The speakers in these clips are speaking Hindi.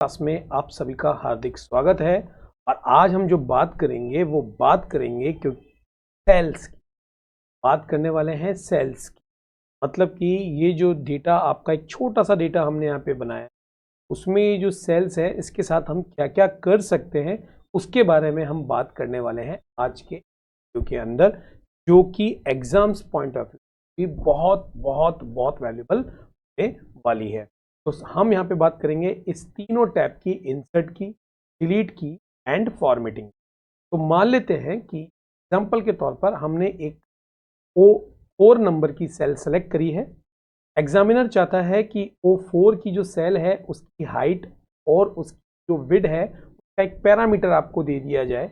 क्लास में आप सभी का हार्दिक स्वागत है। और आज हम जो बात करेंगे वो बात करेंगे क्योंकि सेल्स की बात करने वाले हैं। सेल्स की मतलब कि ये जो डेटा आपका एक छोटा सा डेटा हमने यहाँ पे बनाया, उसमें ये जो सेल्स है इसके साथ हम क्या क्या कर सकते हैं उसके बारे में हम बात करने वाले हैं आज के वीडियो के अंदर, जो कि एग्जाम्स पॉइंट ऑफ व्यू भी बहुत बहुत बहुत वैल्यूबल होने वाली है। तो हम यहाँ पे बात करेंगे इस तीनों टैब की, इंसर्ट की, डिलीट की एंड फॉर्मेटिंग। तो मान लेते हैं कि एग्जांपल के तौर पर हमने एक O4 नंबर की सेल सेलेक्ट करी है। एग्जामिनर चाहता है कि O4 की जो सेल है उसकी हाइट और उसकी जो विड्थ है उसका एक पैरामीटर आपको दे दिया जाए।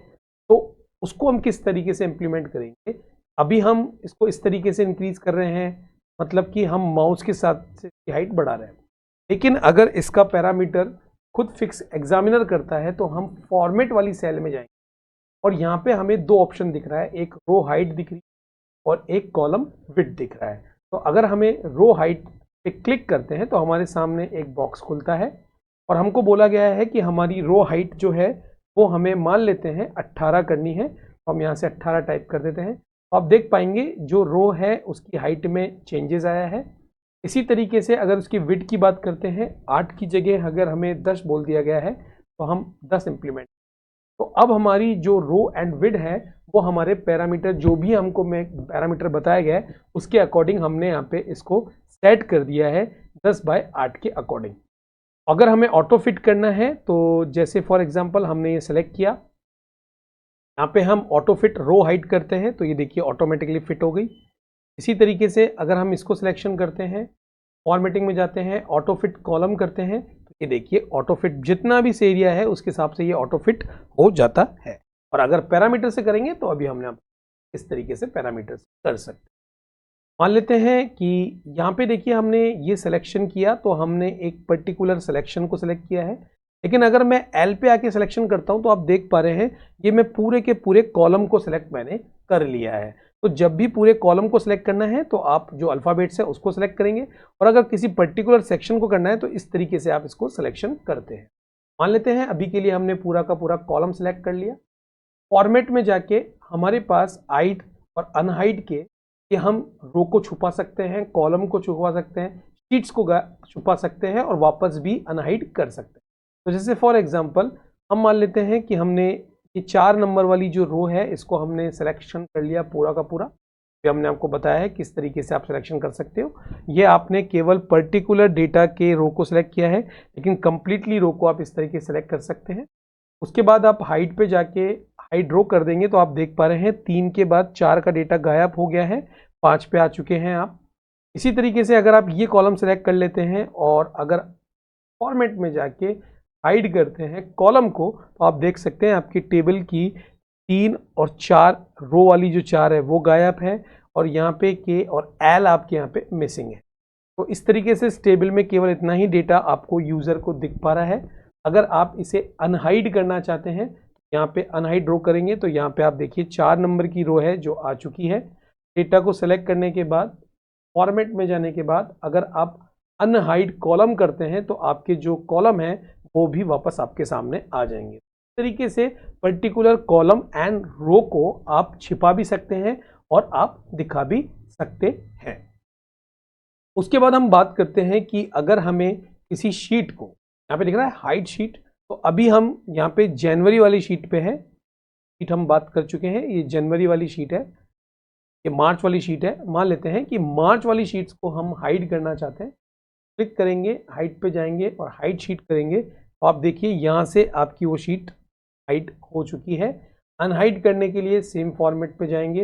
तो उसको हम किस तरीके से इंप्लीमेंट करेंगे? अभी हम इसको इस तरीके से इंक्रीज कर रहे हैं, मतलब कि हम माउस के साथ इसकी हाइट बढ़ा रहे हैं। लेकिन अगर इसका पैरामीटर खुद फिक्स एग्जामिनर करता है तो हम फॉर्मेट वाली सेल में जाएंगे और यहाँ पे हमें दो ऑप्शन दिख रहा है, एक रो हाइट दिख रही है और एक कॉलम विड्थ दिख रहा है। तो अगर हमें रो हाइट पे क्लिक करते हैं तो हमारे सामने एक बॉक्स खुलता है और हमको बोला गया है कि हमारी रो हाइट जो है वो हमें मान लेते हैं 18 करनी है। तो हम यहाँ से 18 टाइप कर देते हैं। तो आप देख पाएंगे जो रो है उसकी हाइट में चेंजेस आया है। इसी तरीके से अगर उसकी विड्थ की बात करते हैं, 8 की जगह अगर हमें 10 बोल दिया गया है तो हम 10 इंप्लीमेंट। तो अब हमारी जो रो एंड विड्थ है वो हमारे पैरामीटर, जो भी हमको में पैरामीटर बताया गया है उसके अकॉर्डिंग हमने यहाँ पे इसको सेट कर दिया है 10/8 के अकॉर्डिंग। अगर हमें ऑटो फिट करना है तो जैसे फॉर एग्जांपल हमने ये सेलेक्ट किया, यहाँ पे हम ऑटो फिट रो हाइट करते हैं तो ये देखिए ऑटोमेटिकली फिट हो गई। इसी तरीके से अगर हम इसको सिलेक्शन करते हैं, फॉर्मेटिंग में जाते हैं, ऑटो फिट कॉलम करते हैं तो ये देखिए ऑटो फिट जितना भी एरिया है उसके हिसाब से ये ऑटो फिट हो जाता है। और अगर पैरामीटर से करेंगे तो अभी हमने इस तरीके से पैरामीटर से कर सकते हैं। मान लेते हैं कि यहाँ पे देखिए हमने ये सिलेक्शन किया तो हमने एक पर्टिकुलर सिलेक्शन को सिलेक्ट किया है। लेकिन अगर मैं एल पे आके सिलेक्शन करता हूँ तो आप देख पा रहे हैं ये मैं पूरे के पूरे कॉलम को सिलेक्ट मैंने कर लिया है। तो जब भी पूरे कॉलम को सिलेक्ट करना है तो आप जो अल्फ़ाबेट्स है उसको सिलेक्ट करेंगे और अगर किसी पर्टिकुलर सेक्शन को करना है तो इस तरीके से आप इसको सिलेक्शन करते हैं। मान लेते हैं अभी के लिए हमने पूरा का पूरा कॉलम सिलेक्ट कर लिया। फॉर्मेट में जाके हमारे पास हाइट और अनहाइट के कि हम रो को छुपा सकते हैं, कॉलम को छुपा सकते हैं, शीट्स को छुपा सकते हैं और वापस भी अनहाइड कर सकते हैं। तो जैसे फॉर एग्जांपल हम मान लेते हैं कि हमने ये 4 नंबर वाली जो रो है इसको हमने सिलेक्शन कर लिया पूरा का पूरा। ये हमने आपको बताया है किस तरीके से आप सिलेक्शन कर सकते हो। ये आपने केवल पर्टिकुलर डेटा के रो को सिलेक्ट किया है, लेकिन कंप्लीटली रो को आप इस तरीके से सिलेक्ट कर सकते हैं। उसके बाद आप हाइट पे जाके हाइट ड्रॉ कर देंगे तो आप देख पा रहे हैं 3 के बाद 4 का डेटा गायब हो गया है, 5 पे आ चुके हैं आप। इसी तरीके से अगर आप ये कॉलम सेलेक्ट कर लेते हैं और अगर फॉर्मेट में जाके हाइड करते हैं कॉलम को तो आप देख सकते हैं आपकी टेबल की 3 और 4 रो वाली जो 4 है वो गायब है और यहाँ पे के और एल आपके यहाँ पे मिसिंग है। तो इस तरीके से इस टेबल में केवल इतना ही डेटा आपको यूज़र को दिख पा रहा है। अगर आप इसे अनहाइड करना चाहते हैं यहाँ पे अनहाइड रो करेंगे तो यहाँ पे आप देखिए 4 नंबर की रो है जो आ चुकी है। डेटा को सेलेक्ट करने के बाद फॉर्मेट में जाने के बाद अगर आप अनहाइड कॉलम करते हैं तो आपके जो कॉलम है वो भी वापस आपके सामने आ जाएंगे। इस तरीके से पर्टिकुलर कॉलम एंड रो को आप छिपा भी सकते हैं और आप दिखा भी सकते हैं। उसके बाद हम बात करते हैं कि अगर हमें किसी शीट को, यहाँ पे दिख रहा है हाइड शीट, तो अभी हम यहाँ पे जनवरी वाली शीट पे है। शीट हम बात कर चुके हैं, ये जनवरी वाली शीट है, ये मार्च वाली शीट है। मान लेते हैं कि मार्च वाली शीट्स को हम हाइड करना चाहते हैं। क्लिक करेंगे, हाइड पे जाएंगे और हाइड शीट करेंगे तो आप देखिए यहाँ से आपकी वो शीट हाइड हो चुकी है। अनहाइड करने के लिए सेम फॉर्मेट पे जाएंगे,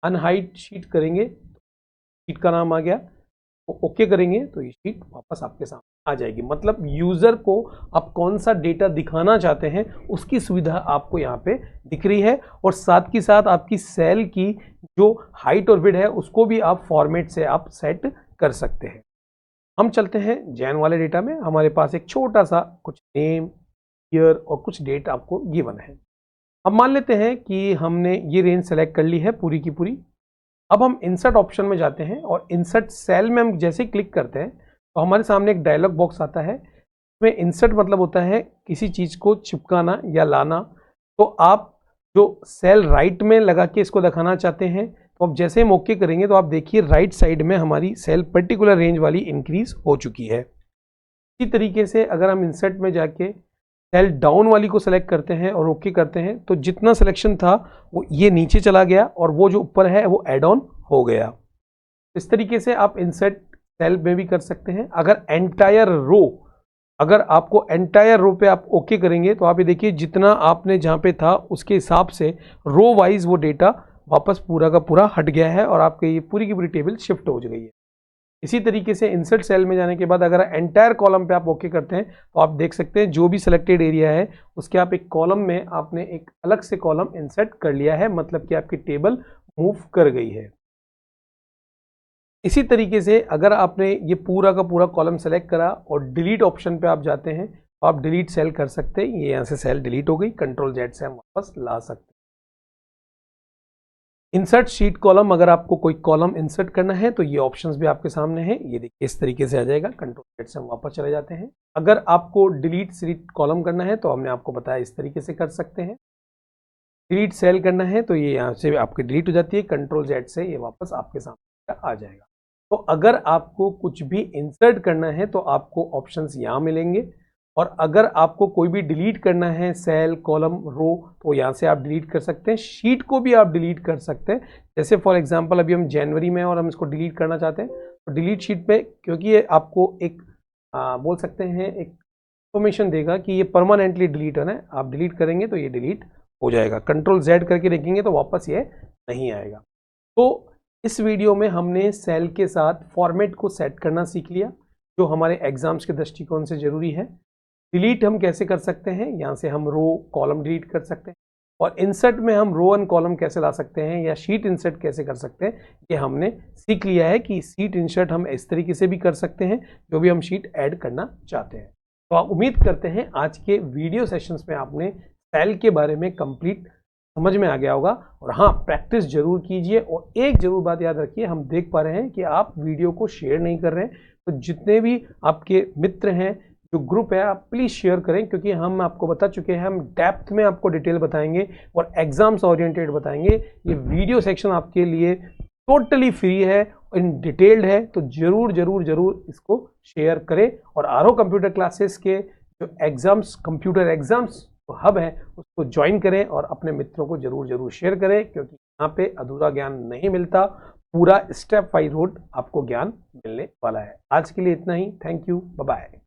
अनहाइड शीट करेंगे, शीट का नाम आ गया, तो ओके करेंगे तो ये शीट वापस आपके सामने आ जाएगी। मतलब यूजर को आप कौन सा डेटा दिखाना चाहते हैं उसकी सुविधा आपको यहाँ पे दिख रही है और साथ ही साथ आपकी सेल की जो हाइट और विड्थ है उसको भी आप फॉर्मेट से आप सेट कर सकते हैं। हम चलते हैं जैन वाले डेटा में। हमारे पास एक छोटा सा कुछ नेम, ईयर और कुछ डेट आपको गिवन है। अब मान लेते हैं कि हमने ये रेंज सेलेक्ट कर ली है पूरी की पूरी। अब हम इंसर्ट ऑप्शन में जाते हैं और इंसर्ट सेल में हम जैसे क्लिक करते हैं तो हमारे सामने एक डायलॉग बॉक्स आता है। इसमें इंसर्ट मतलब होता है किसी चीज को चिपकाना या लाना। तो आप जो सेल राइट में लगा के इसको दिखाना चाहते हैं, तो आप जैसे हम ओके करेंगे तो आप देखिए राइट साइड में हमारी सेल पर्टिकुलर रेंज वाली इंक्रीज हो चुकी है। इसी तरीके से अगर हम इंसर्ट में जाके सेल डाउन वाली को सेलेक्ट करते हैं और ओके करते हैं तो जितना सिलेक्शन था वो ये नीचे चला गया और वो जो ऊपर है वो एड ऑन हो गया। इस तरीके से आप इंसर्ट सेल में भी कर सकते हैं। अगर आपको एंटायर रो पे आप ओके करेंगे तो आप ये देखिए जितना आपने जहाँ पे था उसके हिसाब से रो वाइज वो डेटा वापस पूरा का पूरा हट गया है और आपके ये पूरी की पूरी टेबल शिफ्ट हो गई है। इसी तरीके से इंसर्ट सेल में जाने के बाद अगर एंटायर कॉलम पे आप ओके करते हैं तो आप देख सकते हैं जो भी सिलेक्टेड एरिया है उसके आप एक कॉलम में आपने एक अलग से कॉलम इंसर्ट कर लिया है, मतलब कि आपकी टेबल मूव कर गई है। इसी तरीके से अगर आपने ये पूरा का पूरा कॉलम सेलेक्ट करा और डिलीट ऑप्शन पे आप जाते हैं तो आप डिलीट सेल कर सकते हैं। ये यहाँ से सेल डिलीट हो गई, कंट्रोल जेड से हम वापस ला सकते हैं। इंसर्ट शीट कॉलम, अगर आपको कोई कॉलम इंसर्ट करना है तो ये ऑप्शंस भी आपके सामने हैं। ये देखिए इस तरीके से आ जाएगा, कंट्रोल जेड से हम वापस चले जाते हैं। अगर आपको डिलीट शीट कॉलम करना है तो हमने आपको बताया इस तरीके से कर सकते हैं। डिलीट सेल करना है तो ये यहाँ से आपकी डिलीट हो जाती है, कंट्रोल जेड से ये वापस आपके सामने आ जाएगा। तो अगर आपको कुछ भी इंसर्ट करना है तो आपको ऑप्शंस यहाँ मिलेंगे, और अगर आपको कोई भी डिलीट करना है सेल कॉलम रो तो यहाँ से आप डिलीट कर सकते हैं। शीट को भी आप डिलीट कर सकते हैं। जैसे फॉर एग्जांपल अभी हम जनवरी में और हम इसको डिलीट करना चाहते हैं तो डिलीट शीट पे, क्योंकि ये आपको एक बोल सकते हैं एक इंफॉर्मेशन देगा कि ये परमानेंटली डिलीट होना है, आप डिलीट करेंगे तो ये डिलीट हो जाएगा। कंट्रोल जेड करके देखेंगे तो वापस ये नहीं आएगा। तो इस वीडियो में हमने सेल के साथ फॉर्मेट को सेट करना सीख लिया जो हमारे एग्जाम्स के दृष्टिकोण से जरूरी है। डिलीट हम कैसे कर सकते हैं, यहाँ से हम रो कॉलम डिलीट कर सकते हैं, और इंसर्ट में हम रो एंड कॉलम कैसे ला सकते हैं या शीट इंसर्ट कैसे कर सकते हैं, ये हमने सीख लिया है कि शीट इंसर्ट हम इस तरीके से भी कर सकते हैं जो भी हम शीट ऐड करना चाहते हैं। तो आप उम्मीद करते हैं आज के वीडियो सेशंस में आपने सेल के बारे में कंप्लीट समझ में आ गया होगा। और हाँ, प्रैक्टिस जरूर कीजिए, और एक जरूर बात याद रखिए, हम देख पा रहे हैं कि आप वीडियो को शेयर नहीं कर रहे हैं, तो जितने भी आपके मित्र हैं जो ग्रुप है आप प्लीज शेयर करें, क्योंकि हम आपको बता चुके हैं हम डेप्थ में आपको डिटेल बताएंगे और एग्जाम्स ओरिएंटेड बताएंगे। ये वीडियो सेक्शन आपके लिए टोटली फ्री है, इन डिटेल्ड है, तो जरूर जरूर जरूर इसको शेयर करें। और आरओ कंप्यूटर क्लासेस के जो एग्जाम्स कंप्यूटर एग्जाम्स हब है उसको ज्वाइन करें और अपने मित्रों को जरूर जरूर शेयर करें, क्योंकि यहाँ पे अधूरा ज्ञान नहीं मिलता, पूरा स्टेप बाय रोड आपको ज्ञान मिलने वाला है। आज के लिए इतना ही, थैंक यू, बाय बाय।